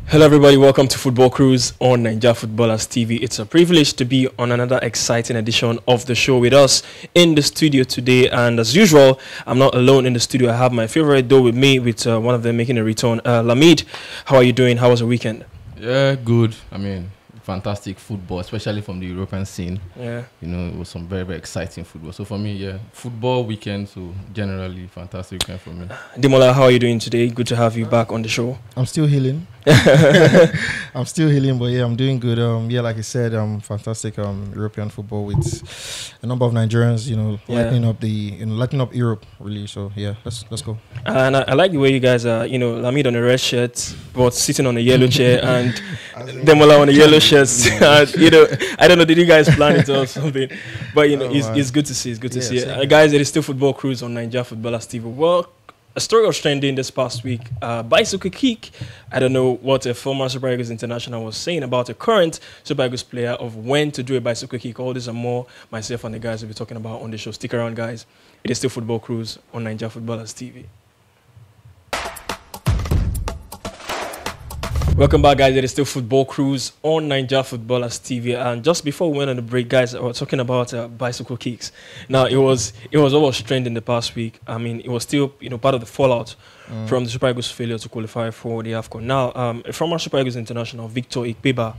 Hello, everybody. Welcome to Football Cruise on Naija Footballers TV. It's a privilege to be on another exciting edition of the show with us in the studio today. And as usual, I'm not alone in the studio. I have my favorite duo with me, with one of them making a return. Lamid, how are you doing? How was the weekend? Yeah, good. Fantastic football, especially from the European scene. Yeah. It was some very, very exciting football. So for me, yeah, football weekend, so generally fantastic weekend for me. Demola, how are you doing today? Good to have you back on the show. I'm still healing. I'm still healing, but yeah, I'm doing good. Like I said, fantastic European football with a number of Nigerians, lighting up Europe really. So yeah, let's go. And I like the way you guys are, Lamid on a red shirt, but sitting on a yellow chair, and Demola on a yellow shirt. I don't know, did you guys plan it or something? But it's good to see. It's good to see. Guys, it is still Football Cruise on Naija Footballers TV. Well, a story was trending this past week. Bicycle kick. I don't know what a former Super Eagles international was saying about a current Super Eagles player of when to do a bicycle kick. All this and more, myself and the guys will be talking about on the show. Stick around, guys. It is still Football Cruise on Naija Footballers TV. Welcome back, guys. It is still Football Cruise on Naija Footballers TV. And just before we went on the break, guys, we were talking about bicycle kicks. Now, it was what was trending the past week. I mean, it was still part of the fallout from the Super Eagles' failure to qualify for the AFCON. Now, a former Super Eagles international, Victor Ikpeba,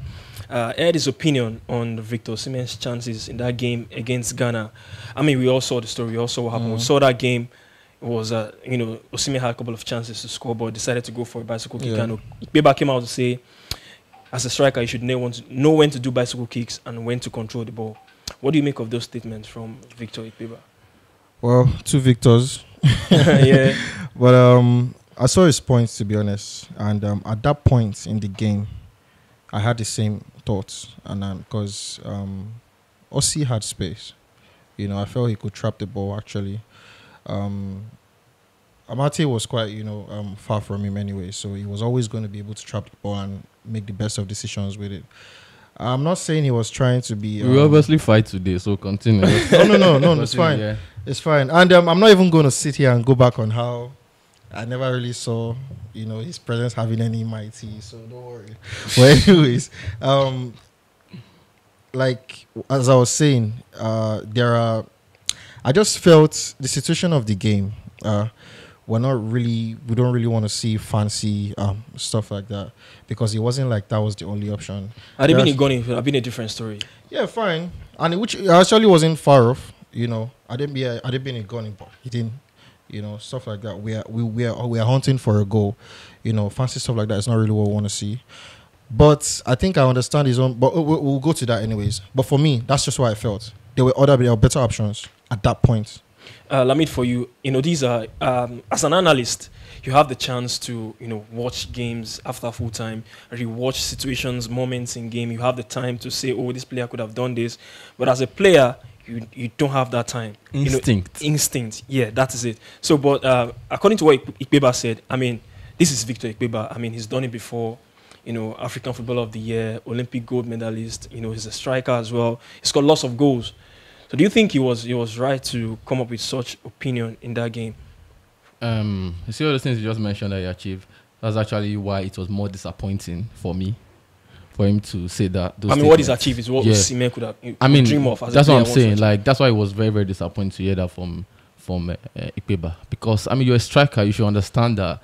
aired his opinion on Victor Osimhen's chances in that game against Ghana. I mean, we all saw the story. We all saw what happened. We saw that game. It was, Osimhen had a couple of chances to score, but decided to go for a bicycle kick. And Ikpeba came out to say, as a striker, you should know when to do bicycle kicks and when to control the ball. What do you make of those statements from Victor Ikpeba? Well, two victors. Yeah. But I saw his points, to be honest. And at that point in the game, I had the same thoughts. And because Ossi had space. I felt he could trap the ball, actually. Amate was quite, far from him anyway, so he was always going to be able to trap the ball and make the best of decisions with it. I'm not saying he was trying to be... we obviously fight today, so continue. No, it's fine. Yeah. It's fine. And I'm not even going to sit here and go back on how I never really saw, his presence having any mighty, so don't worry. But anyways, like, as I was saying, I just felt the situation of the game. We don't really want to see fancy stuff like that, because it wasn't like that was the only option. Had it been a gun, it would have been a different story. Yeah, fine. And which actually wasn't far off. I didn't been a gun, but he didn't. Stuff like that. We are hunting for a goal. Fancy stuff like that is not really what we want to see. But I think I understand his own. But we'll go to that anyways. But for me, that's just what I felt. There were better options at that point. Lamid, for you, these are, as an analyst, you have the chance to, watch games after full time, rewatch situations, moments in game. You have the time to say, oh, this player could have done this. But as a player, you don't have that time. Instinct. Yeah, that is it. So, but according to what Ikpeba said, I mean, this is Victor Ikpeba. I mean, he's done it before. African Footballer of the Year, Olympic gold medalist. He's a striker as well. He's got lots of goals. So do you think he was right to come up with such opinion in that game? You see all the things you just mentioned that he achieved. That's actually why it was more disappointing for me, for him to say that. What he's achieved is what Osimhen could have dream of. That's what I'm saying. Like, that's why it was very, very disappointing to hear that from Ikpeba. Because you're a striker, you should understand that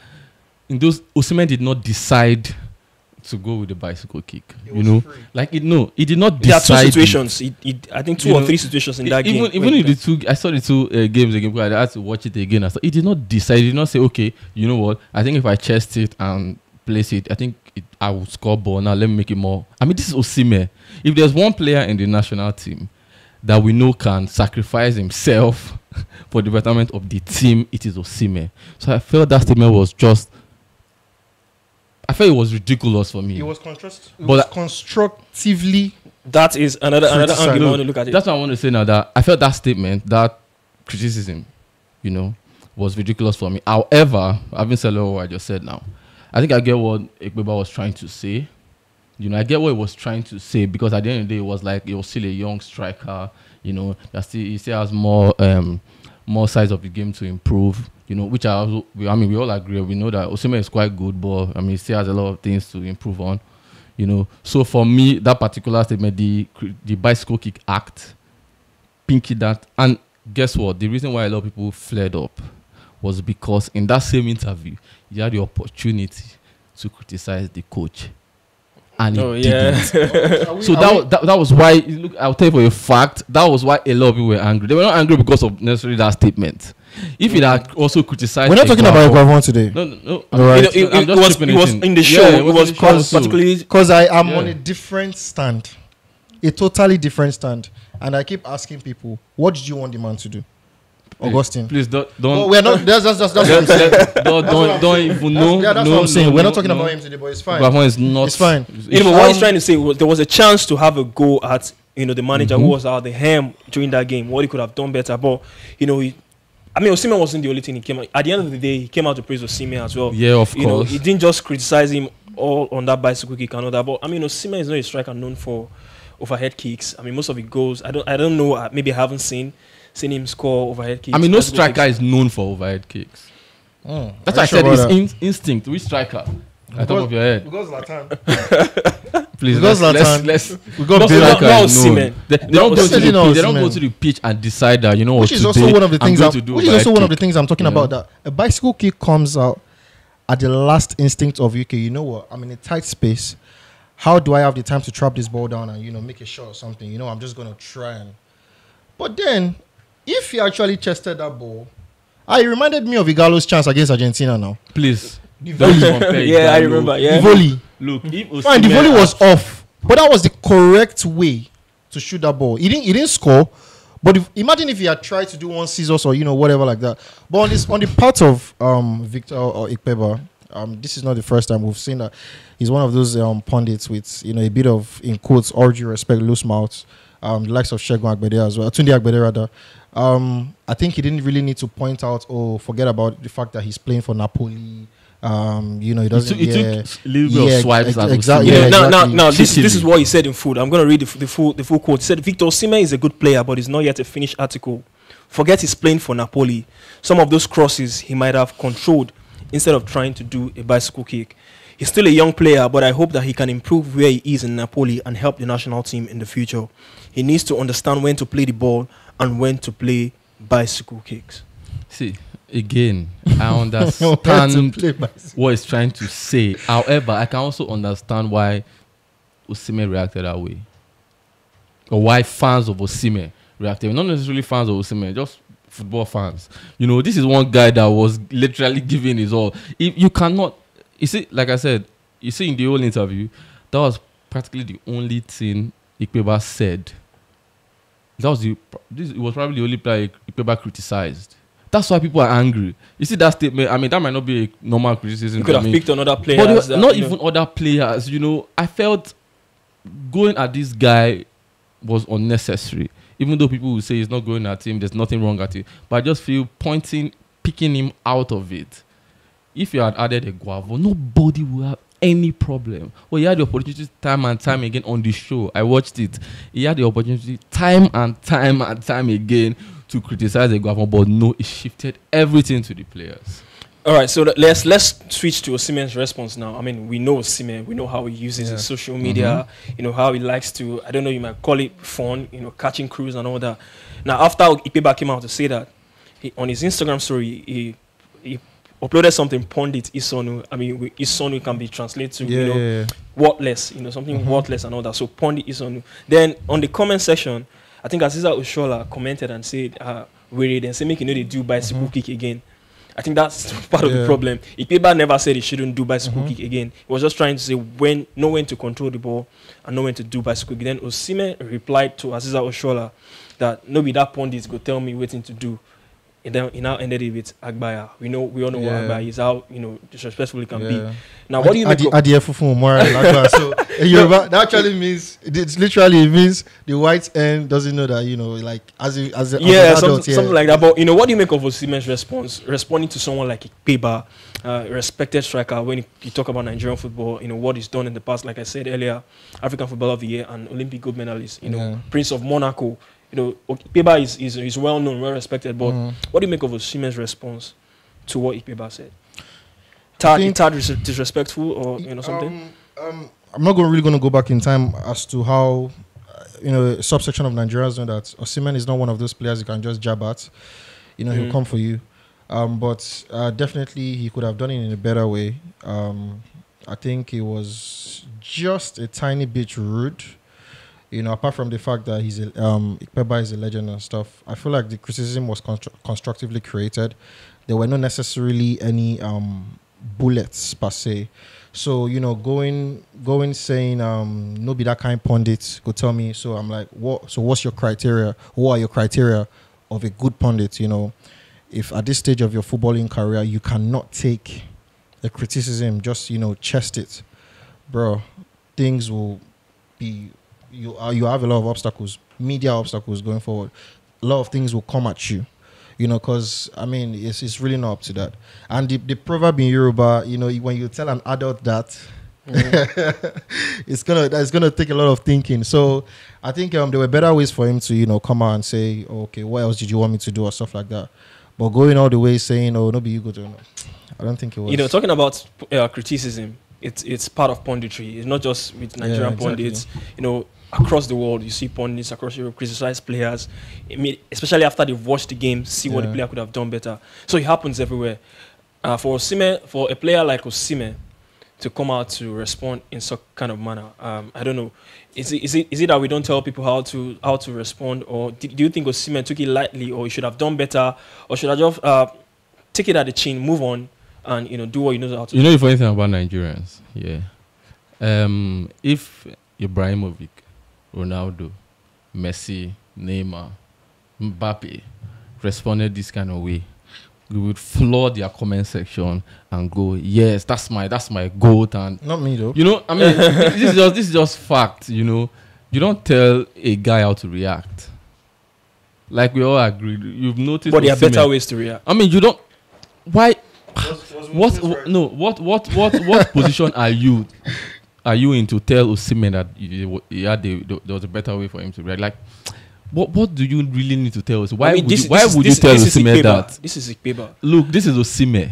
in those, Osimhen did not decide to go with the bicycle kick, free. He did not decide. There are two situations. I think two or three situations in that game. Even in the two, I saw the two games again. Because I had to watch it again. He did not decide. He did not say, okay, you know what? I think if I chest it and place it, I think I will score ball. Now let me make it more. I mean, this is Osimhen. If there's one player in the national team that we know can sacrifice himself for the betterment of the team, it is Osimhen. So I felt that statement was just. I felt it was ridiculous for me. It was constructively. That is another angle I want to look at it. That's what I want to say now. That I felt that statement, that criticism, was ridiculous for me. However, having said what I just said now, I think I get what Ikpeba was trying to say. I get what he was trying to say, because at the end of the day, it was like he was still a young striker. He still has more more sides of the game to improve. You know, which we all agree. We know that Osimhen is quite good, but I mean, he still has a lot of things to improve on. You know, so for me, that particular statement, the bicycle kick act, pinky that, and guess what? The reason why a lot of people flared up was because in that same interview, he had the opportunity to criticize the coach. And he didn't. So that was why, look, I'll tell you for a fact, that was why a lot of people were angry. They were not angry because of necessarily that statement. If he had also criticized, we're not talking about Guavon today. No. All right. It was in the show. It was particularly because I'm on a different stand, a totally different stand, and I keep asking people, what did you want the man to do? Augustine, please don't. Well, we're not. That's what I'm saying. Don't even know. That's what I'm saying. We're not talking about him today, but it's fine. Guavon is not. It's fine. What he's trying to say was there was a chance to have a go at the manager who was out the ham during that game. What he could have done better, but Osimhen wasn't the only thing he came out. At the end of the day, he came out to praise Osimhen as well. Yeah, of course. He didn't just criticize him all on that bicycle kick and all that. But Osimhen is not a striker known for overhead kicks. Most of it goes. I don't know. Maybe I haven't seen him score overhead kicks. No striker is known for overhead kicks. That's why I said it's instinct. Which striker? At top of your head. Because Zlatan. Please, because let's we got Osimhen. They don't go to the pitch and decide that which is also one of the things I'm talking about. That a bicycle kick comes out at the last instinct of UK. You know what? I'm in a tight space. How do I have the time to trap this ball down and make a shot or something? I'm just gonna try and. But then, if he actually chested that ball, it reminded me of Igalo's chance against Argentina. Now, please. I remember. Yeah. The volley. Look, fine. The volley was off, but that was the correct way to shoot that ball. He didn't score, but imagine if he had tried to do one scissors or whatever like that. But on the part of Victor or Ikpeba, this is not the first time we've seen that. He's one of those pundits with a bit of, in quotes, all due respect, loose mouths. The likes of Segun Agbede as well, Tunde Agbede rather. I think he didn't really need to point out or forget about the fact that he's playing for Napoli. He doesn't. He took a little bit of swipes. Exactly. Now, this is what he said in full. I'm going to read the full quote. He said, Victor Osimhen is a good player, but he's not yet a finished article. Forget he's playing for Napoli. Some of those crosses he might have controlled instead of trying to do a bicycle kick. He's still a young player, but I hope that he can improve where he is in Napoli and help the national team in the future. He needs to understand when to play the ball and when to play bicycle kicks. See, again, I understand what he's trying to say. However, I can also understand why Osimhen reacted that way. Or why fans of Osimhen reacted. Not necessarily fans of Osimhen, just football fans. This is one guy that was literally giving his all. If you cannot... You see, like I said, in the whole interview, that was practically the only thing Ikpeba said. It was probably the only player Ikpeba criticized. That's why people are angry. You see that statement? That might not be a normal criticism. You could have picked another player. But not even other players. I felt going at this guy was unnecessary. Even though people will say he's not going at him, there's nothing wrong at it. But I just feel picking him out of it. If you had added a Guavo, nobody would have any problem. Well, he had the opportunity time and time again on the show. I watched it. He had the opportunity time and time again to criticize the Guavo, but no, he shifted everything to the players. All right, so let's switch to Osimhen's response now. We know Osimhen. We know how he uses his social media. How he likes to, I don't know, you might call it fun, catching crews and all that. Now, after Ikpeba came out to say that, on his Instagram story, he uploaded something, Pundit Isonu. Isonu can be translated to, worthless, something worthless and all that. So, Pundit Isonu. Then, on the comment section, I think Aziza Oshola commented and said, then say, make they do bicycle kick again. I think that's part of the problem. Ikpeba never said he shouldn't do bicycle kick again. He was just trying to say know when to control the ball and know when to do bicycle kick. Then Osimhen replied to Aziza Oshola that nobody that Pundit go tell me waiting to do. And then he now ended it with Agbaya. We all know what Agbaya is, how disrespectful it can be. Now, what do you make of so Yoruba, that actually means it means the white end doesn't know that as an adult, something like that. But what do you make of Osimhen's response, responding to someone like Ikpeba, respected striker, when you talk about Nigerian football, what he's done in the past, like I said earlier, African Footballer of the Year and Olympic gold medalist, Prince of Monaco. Ikpeba is well known, well respected. But what do you make of Osimhen's response to what Ikpeba said? Tad disrespectful or something? I'm not really going to go back in time as to how a subsection of Nigerians know that Osimhen is not one of those players you can just jab at. He'll come for you. But definitely he could have done it in a better way. I think it was just a tiny bit rude. Apart from the fact that Ikpeba is a legend and stuff, I feel like the criticism was constructively created. There were not necessarily any bullets per se. So, going saying, no be that kind pundit, go tell me. So I'm like, what? So what's your criteria? What are your criteria of a good pundit? If at this stage of your footballing career, you cannot take the criticism, just, chest it, bro, things will be, you have a lot of obstacles, media obstacles going forward. A lot of things will come at you. Because, it's really not up to that. And the proverb in Yoruba, when you tell an adult that, it's gonna take a lot of thinking. So I think there were better ways for him to, come out and say, okay, what else did you want me to do or stuff like that. But going all the way saying, oh, no, be you go to, no, I don't think it was. Talking about criticism, it's part of punditry. It's not just with Nigerian pundits. Across the world, you see pundits across Europe criticize players, especially after they've watched the game, see what the player could have done better. So it happens everywhere. For a player like Osimhen to come out to respond in such kind of manner, I don't know. Is it that we don't tell people how to respond, or do you think Osimhen took it lightly, or he should have done better, or should I just take it at the chin, move on, and do what he knows how to do? The funny thing about Nigerians, if Ibrahimovic, Ronaldo, Messi, Neymar, Mbappe responded this kind of way, we would flood their comment section and go, yes, that's my goat. And not me though. This is just fact. You don't tell a guy how to react. Like we all agreed. You've noticed, but there are better ways to react. You don't. Why? What position are you? Are you in to tell Osimhen that there was a better way for him to react? Like, what do you really need to tell us? Why would you tell Osimhen that? This is Ikpeba. Look, this is Osimhen.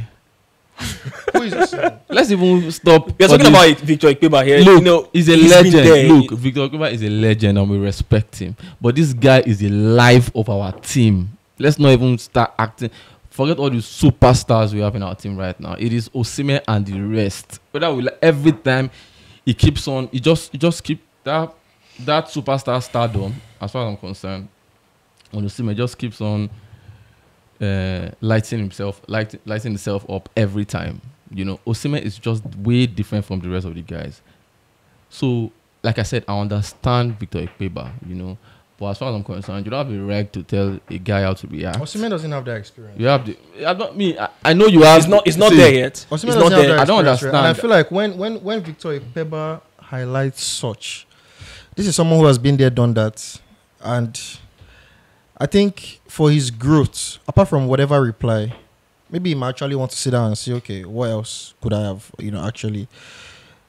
Who is Osimhen? Let's even stop. We're talking about Victor Ikpeba here. Look, he's a legend. Look, Victor Ikpeba is a legend and we respect him. But this guy is the life of our team. Let's not even start acting. Forget all the superstars we have in our team right now. It is Osimhen and the rest. Every time he keeps on, he just keep that superstar stardom, as far as I'm concerned. And Osimhen just keeps on lighting himself up every time. Osimhen is just way different from the rest of the guys. So, like I said, I understand Victor Ikpeba, but as far as I'm concerned, you don't have a right to tell a guy how to react. Osimhen doesn't have that experience. You have I know you have. It's not there yet. Osimhen doesn't have that experience. I don't understand. And I feel like when Victor Ikpeba highlights such, this is someone who has been there, done that, and I think for his growth, apart from whatever reply, maybe he might actually want to sit down and say, okay, what else could I have, actually,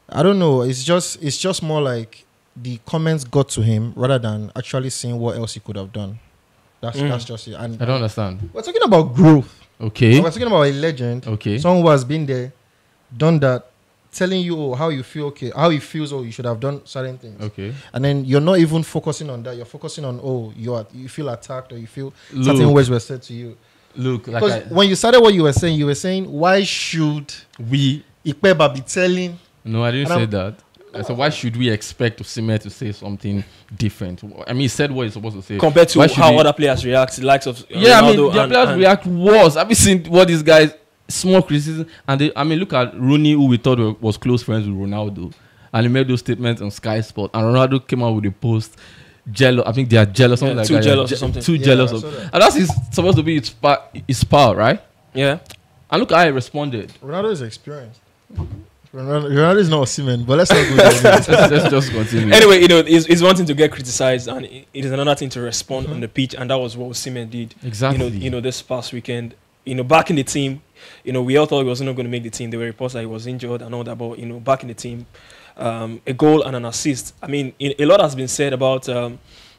I don't know. It's just more like the comments got to him rather than actually seeing what else he could have done. That's just it. And I don't understand. We're talking about growth. Okay. We're talking about a legend. Okay. Someone who has been there, done that, telling you how you feel, how he feels, you should have done certain things. Okay. And then you're not even focusing on that. You're focusing on, you feel attacked or you feel certain words were said to you. Look, because when you started what you were saying, why should we Ikpeba be telling? No, I didn't say that. So why should we expect Osimhen to say something different? He said what he's supposed to say. Compared to how other players react, the likes of Ronaldo their players react worse. Have you seen what these guys, small criticism, and look at Rooney, who we thought was close friends with Ronaldo, and he made those statements on Sky Sport, and Ronaldo came out with a post, jealous. I think they are jealous, something like too that. Jealous or something. Too jealous. And that's supposed to be his power, right? Yeah. And look how he responded. Ronaldo is experienced. Ronaldo is not Osimhen, but let's not go there. Let's just continue. Anyway, it's one thing to get criticized, and it is another thing to respond on the pitch, and that was what Osimhen did. Exactly. This past weekend, back in the team, we all thought he was not going to make the team. There were reports that he was injured and all that, but back in the team, a goal and an assist. A lot has been said about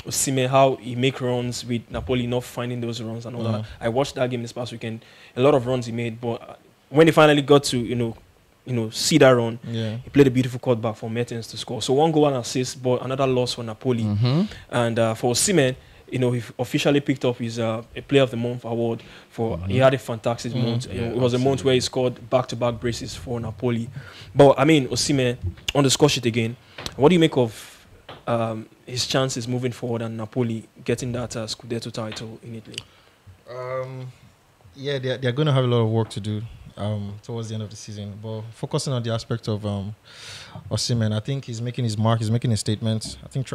Osimhen, how he make runs with Napoli not finding those runs and all that. I watched that game this past weekend. A lot of runs he made, but when he finally got to see that run, he played a beautiful cutback for Mertens to score. So one goal and assist, but another loss for Napoli. And for Osimhen, he officially picked up his a Player of the Month award for. He had a fantastic month. It was a month where he scored back-to-back braces for Napoli. But I mean, Osimhen on the score sheet again. What do you make of his chances moving forward and Napoli getting that Scudetto title in Italy? Yeah, they're going to have a lot of work to do towards the end of the season. But focusing on the aspect of Osimhen, I think he's making his mark. He's making his statement. I think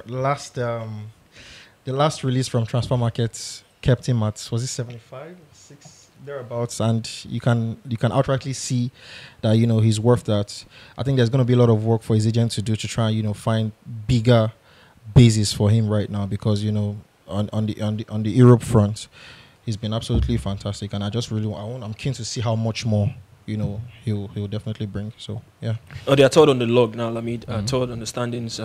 the last release from Transfer Market kept him at, was it 75, 6 thereabouts, and you can outrightly see that he's worth that. I think there's going to be a lot of work for his agent to do to try find bigger basis for him right now, because on the Europe front he's been absolutely fantastic, and I just really I'm keen to see how much more he'll definitely bring. So yeah. Oh, they are third on the log now, Lamid. Third on the standings.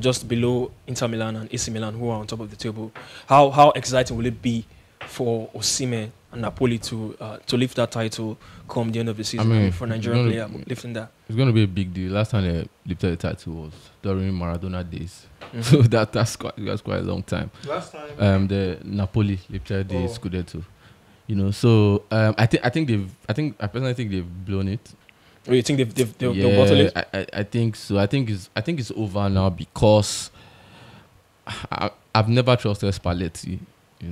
Just below Inter Milan and AC Milan, who are on top of the table. How exciting will it be for Osimhen and Napoli to lift that title come the end of the season? For Nigerian player lifting that, it's going to be a big deal. Last time they lifted the title was during Maradona days, so that's quite a long time. Last time, the Napoli lifted the Scudetto. I personally think they've blown it. Oh, you think they've bottled it? I think so. I think it's over now, because I've never trusted Spalletti.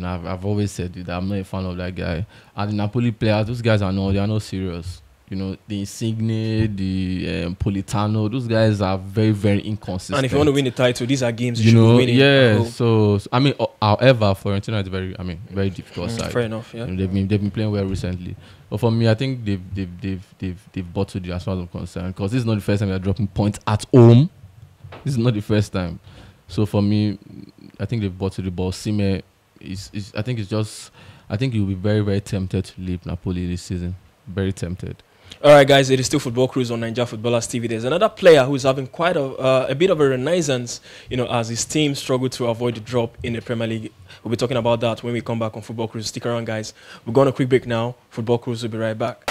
I've always said that I'm not a fan of that guy. And the Napoli players, those guys they are not serious. The Insigne, the Politano, those guys are very, very inconsistent. And if you want to win the title, these are games you should be winning. Yeah. So however, Fiorentina is very difficult side. Fair enough. Yeah. They've been playing well recently. But for me, I think they've bottled it as far as I'm concerned, because this is not the first time they're dropping points at home. This is not the first time. So for me, I think they've bottled the ball. Osimhen I think you'll be very, very tempted to leave Napoli this season. Very tempted. All right, guys, it is still Football Cruise on Naija Footballers TV. There's another player who's having quite a bit of a renaissance, as his team struggle to avoid the drop in the Premier League. We'll be talking about that when we come back on Football Cruise. Stick around, guys. We're going on a quick break now. Football Cruise will be right back.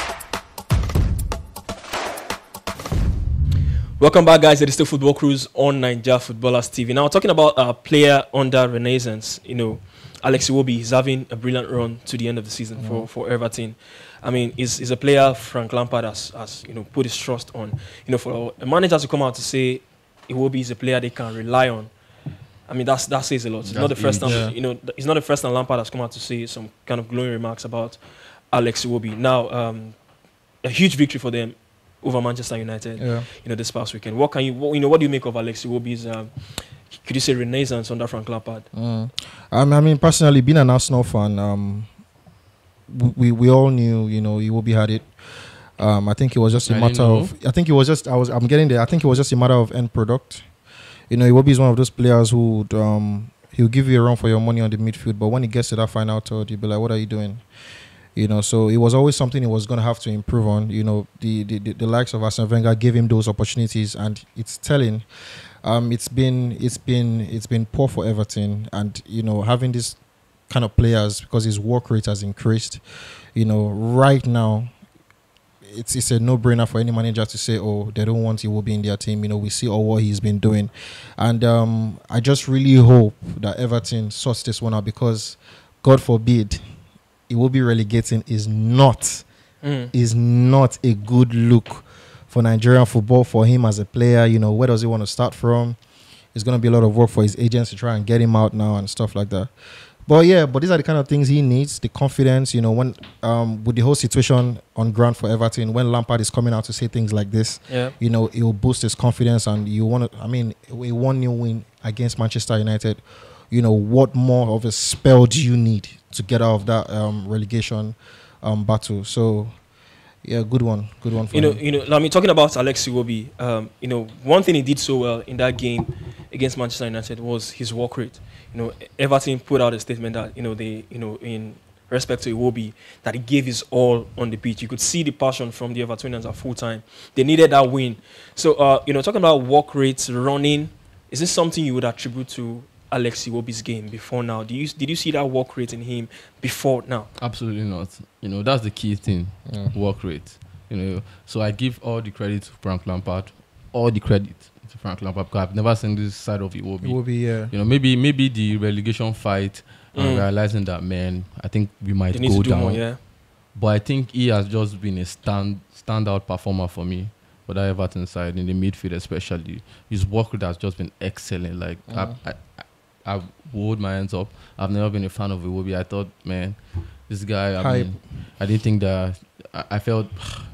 Welcome back, guys. It is still Football Cruise on Naija Footballers TV. Now, talking about a player under renaissance, Alex Iwobi is having a brilliant run to the end of the season for Everton. I mean, he's a player Frank Lampard has put his trust on. For a manager to come out to say Iwobi is a player they can rely on, I mean, that says a lot. It's not the first time, it's not the first time Lampard has come out to say some kind of glowing remarks about Alex Iwobi. Now, a huge victory for them over Manchester United, this past weekend. What do you make of Alex Iwobi's, could you say, renaissance under Frank Lampard? I mean, personally, being an Arsenal fan, we all knew, Iwobi had it. I think it was just a matter of. I think it was just. I'm getting there. I think it was just a matter of end product. Iwobi is one of those players who he'll give you a run for your money on the midfield, but when he gets to that final third, you'll be like, "What are you doing?" So it was always something he was going to have to improve on. The likes of Arsene Wenger gave him those opportunities, and it's telling. It's been poor for Everton, and having this kind of players, because his work rate has increased. Right now, it's a no-brainer for any manager to say, "Oh, they don't want Iwobi in their team." We see all what he's been doing, and I just really hope that Everton sorts this one out, because, God forbid, Iwobi relegating is not a good look for Nigerian football, for him as a player. Where does he want to start from? It's going to be a lot of work for his agents to try and get him out now and stuff like that. But these are the kind of things he needs, the confidence, when with the whole situation on ground for Everton, when Lampard is coming out to say things like this, it will boost his confidence, and a 1-0 win against Manchester United, what more of a spell do you need to get out of that relegation battle? So, yeah, good one for him. I mean, talking about Alex Iwobi, one thing he did so well in that game against Manchester United was his work rate. Everton put out a statement that in respect to Iwobi, that he gave his all on the pitch. You could see the passion from the Evertonians at full time. They needed that win. So, talking about work rates, running, is this something you would attribute to Alex Iwobi's game before now? Did you see that work rate in him before now? Absolutely not. That's the key thing. Yeah. Work rate. So I give all the credit to Frank Lampard. All the credit to Frank Lampard because I've never seen this side of Iwobi. It will be, yeah. Maybe the relegation fight and realizing that, man, I think we might They need go to do down. more, yeah. But I think he has just been a standout performer for me for that Everton side in the midfield, especially. His work rate has just been excellent. Like I hold my hands up. I've never been a fan of Iwobi. I thought, man, this guy. I didn't think that. I felt,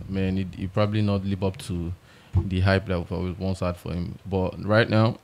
man, he probably not live up to the hype that I once had for him. But right now,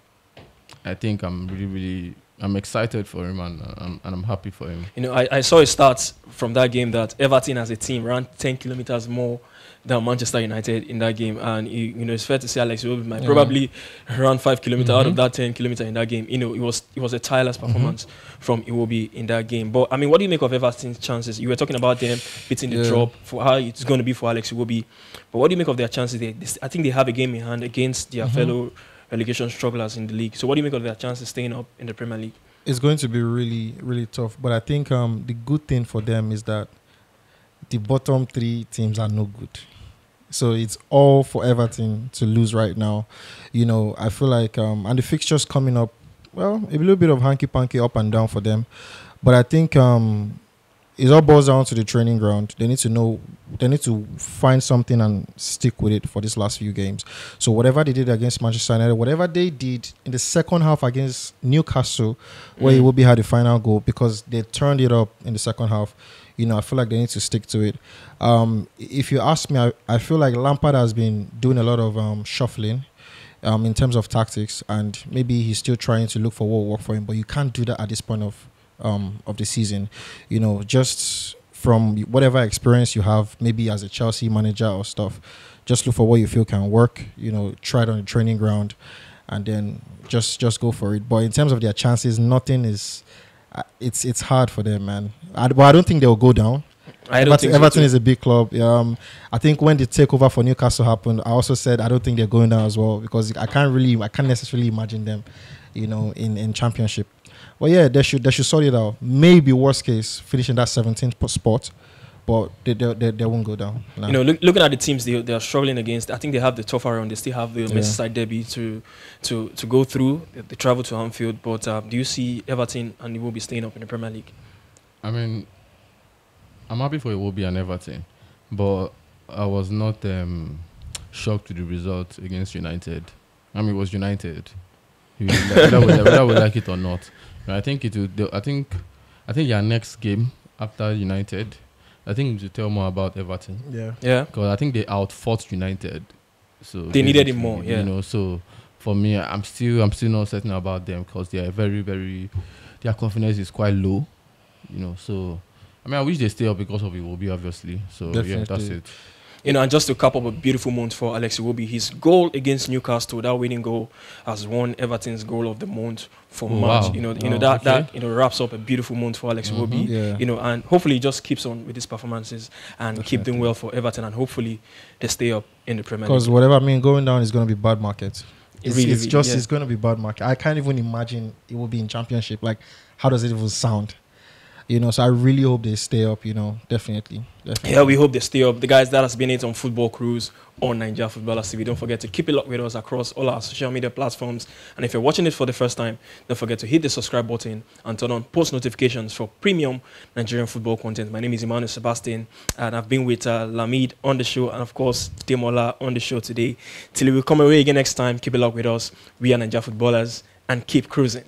I think I'm really I'm excited for him and I'm happy for him. I saw his stats from that game that Everton as a team ran 10 kilometers more than Manchester United in that game, and it's fair to say Alex Iwobi might probably run 5 kilometers out of that 10 kilometers in that game. It was a tireless performance from Iwobi in that game. But I mean, what do you make of Everton's chances? You were talking about them beating the drop, for how it's going to be for Alex Iwobi. But what do you make of their chances? I think they have a game in hand against their fellow relegation strugglers in the league. So what do you make of their chances staying up in the Premier League? It's going to be really, really tough. But I think the good thing for them is that the bottom 3 teams are no good. So it's all for Everton to lose right now. I feel like, and the fixtures coming up, well, a little bit of hanky-panky up and down for them. But I think it all boils down to the training ground. They need to find something and stick with it for these last few games. So whatever they did against Manchester United, whatever they did in the second half against Newcastle, where Iwobi had the final goal, because they turned it up in the second half, I feel like they need to stick to it. If you ask me, I feel like Lampard has been doing a lot of shuffling in terms of tactics, and maybe he's still trying to look for what will work for him, but you can't do that at this point of the season. Just from whatever experience you have, maybe as a Chelsea manager or stuff, just look for what you feel can work, try it on the training ground, and then just go for it. But in terms of their chances, nothing is it's hard for them, man. But I don't think they'll go down. Everton is a big club. I think when the takeover for Newcastle happened, I also said I don't think they're going down as well, because I can't necessarily imagine them, in Championship. Well, yeah, they should sort it out. Maybe worst case, finish in that 17th spot, but they won't go down. No. Looking at the teams they are struggling against, I think they have the tougher round. They still have the Merseyside derby to go through. They travel to Anfield, but do you see Everton and they will be staying up in the Premier League? I mean, I'm happy for Iwobi and Everton, but I was not shocked with the result against United. I mean, it was United. Whether we like it or not. I think it will. I think your next game after United, I think you should tell more about Everton. Yeah. Because I think they outfought United, so they needed him more. Yeah. So for me, I'm still not certain about them, because they are very, very. Their confidence is quite low. So I mean, I wish they stay up because of Iwobi, obviously. So Definitely. Yeah, that's it. And just to cap up a beautiful month for Alex Iwobi, his goal against Newcastle, that winning goal, has won Everton's goal of the month for March. Wow. That wraps up a beautiful month for Alex Iwobi. Yeah. And hopefully he just keeps on with his performances and keep doing well for Everton, and hopefully they stay up in the Premier League. Because going down is going to be bad market. It's going to be bad market. I can't even imagine it will be in Championship. Like, how does it even sound? So I really hope they stay up, definitely. Yeah, we hope they stay up. The guys, that has been it on Football Cruise on Naija Footballers TV. Don't forget to keep it locked with us across all our social media platforms. And if you're watching it for the first time, don't forget to hit the subscribe button and turn on post notifications for premium Nigerian football content. My name is Emmanuel Sebastian, and I've been with Lamid on the show, and of course, Demola on the show today. Till we come away again next time, keep it locked with us. We are Naija Footballers, and keep cruising.